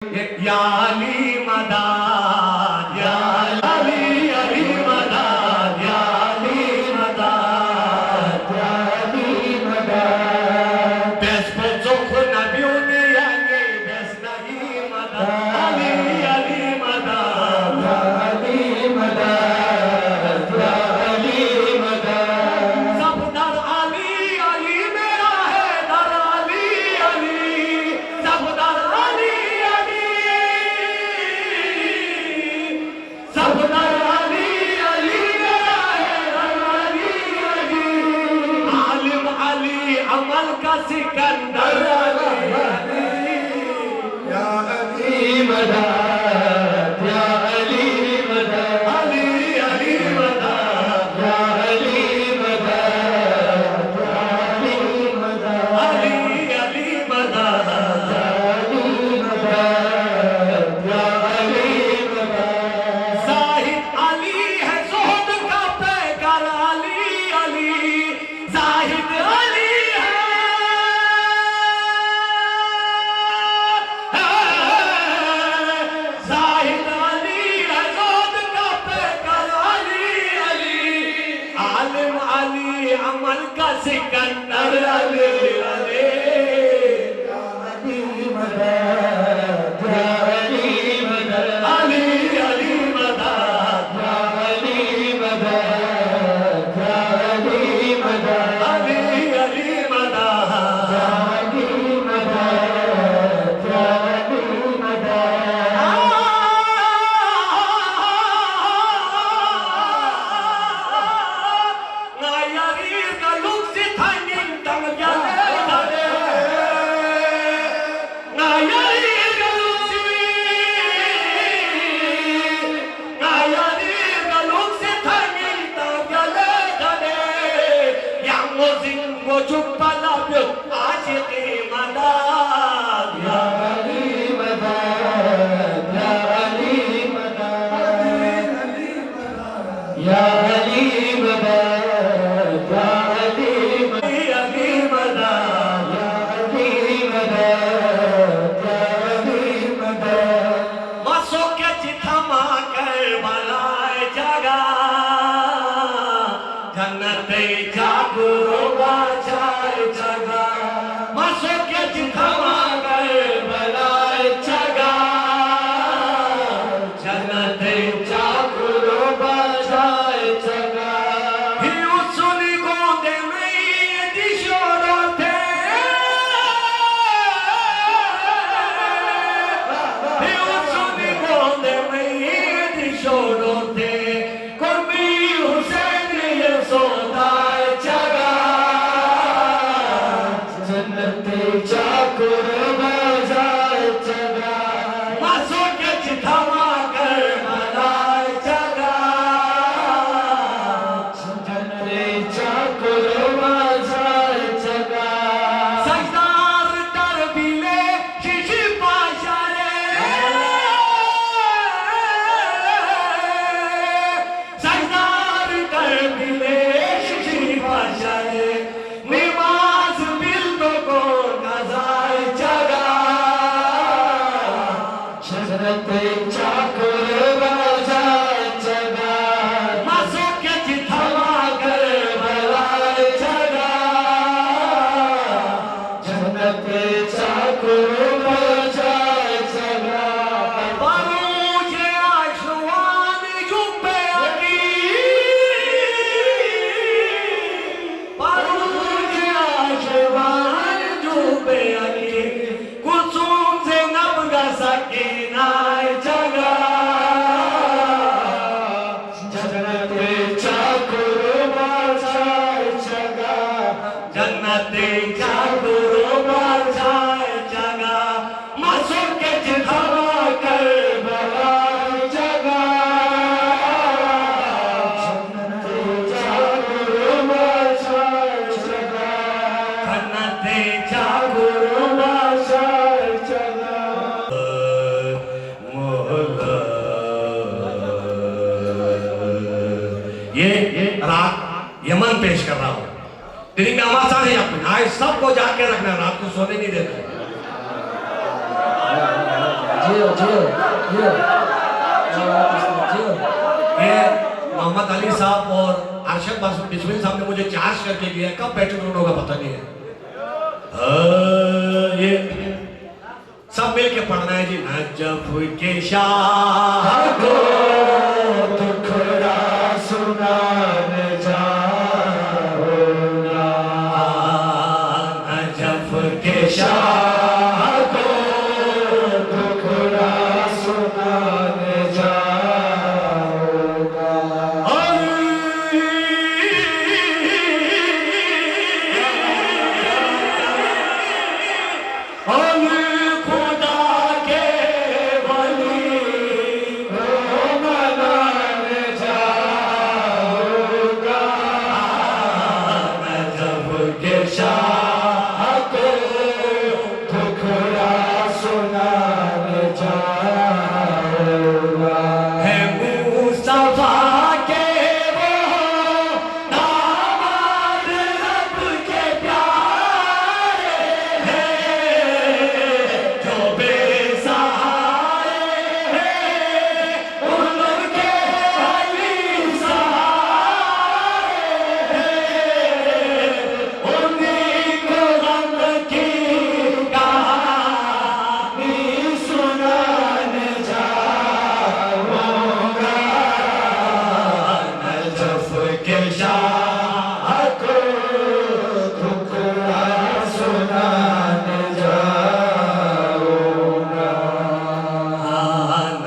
या अली मदाद या अली अली मदाद या अली मदाद या अली मदाद बेस पे जोख नबियों ने आगे बेस नहीं मदाद अली अली मदाद या अली मदाद या अली मदाद सब दर अली अली मेरा है दर अली अली सब दर अली अमल का सिकंदर या अली मदद या अली मदद अली अली मदद या अली मदद या अली मदद अली अली मदद या अली मदद साहिब अली है ज़ुहद का पैगार अली अली साहिब अली अमल का सिकंदर अली अली या अली मदद या अली मदद अली अली मदद या अली मदद या अली मदद अली अली मदद या अली मदद या अली मदद यमन पेश कर रहा हूं दिन में आवाज़ नहीं अपनी आज सबको जाके रखना रात को सोने नहीं देना। जियो जियो जियो जियो। ये मोहम्मद अली साहब और अरशद बिस्मिल साहब ने मुझे चार्ज करके दिया, कब बैठे दोनों का पता नहीं है। ये सब मिल के पढ़ना है जी। नजफ के शाह को दुखड़ा सुनाने जाऊंगा, नजफ के शाह को दुखड़ा सुनाने जाऊंगा।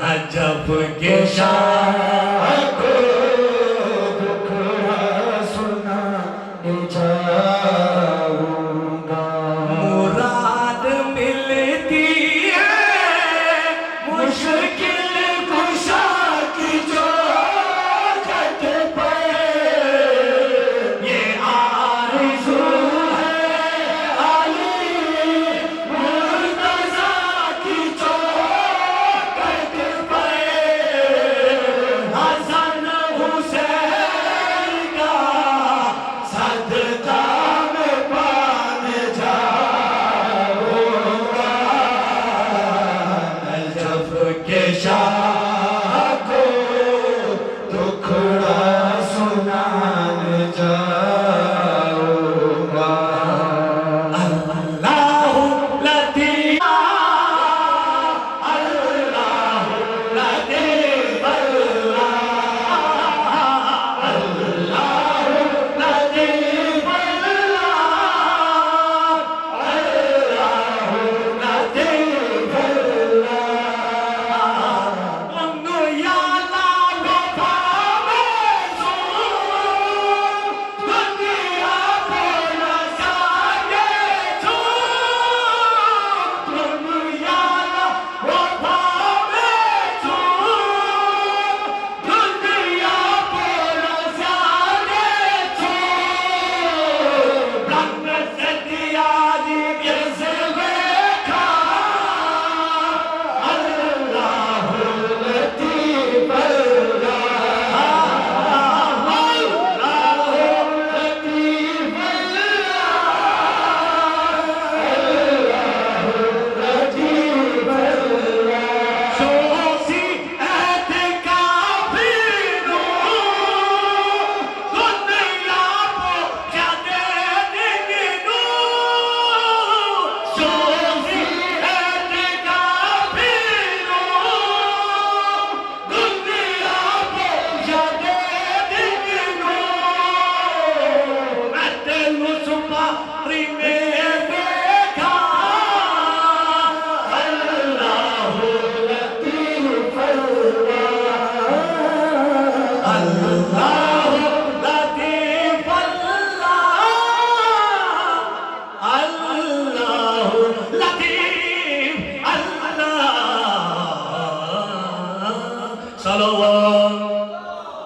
नजफ के शाह को दुखड़ा सुनाने जाऊंगा। मुराद मिलती है मुश्किल कुशा की जो घट पे, ये आरज़ू है अली मुर्तज़ा की जो घट पे, हसन हुसैन का सदका में पाने जाऊंगा। नजफ के शाह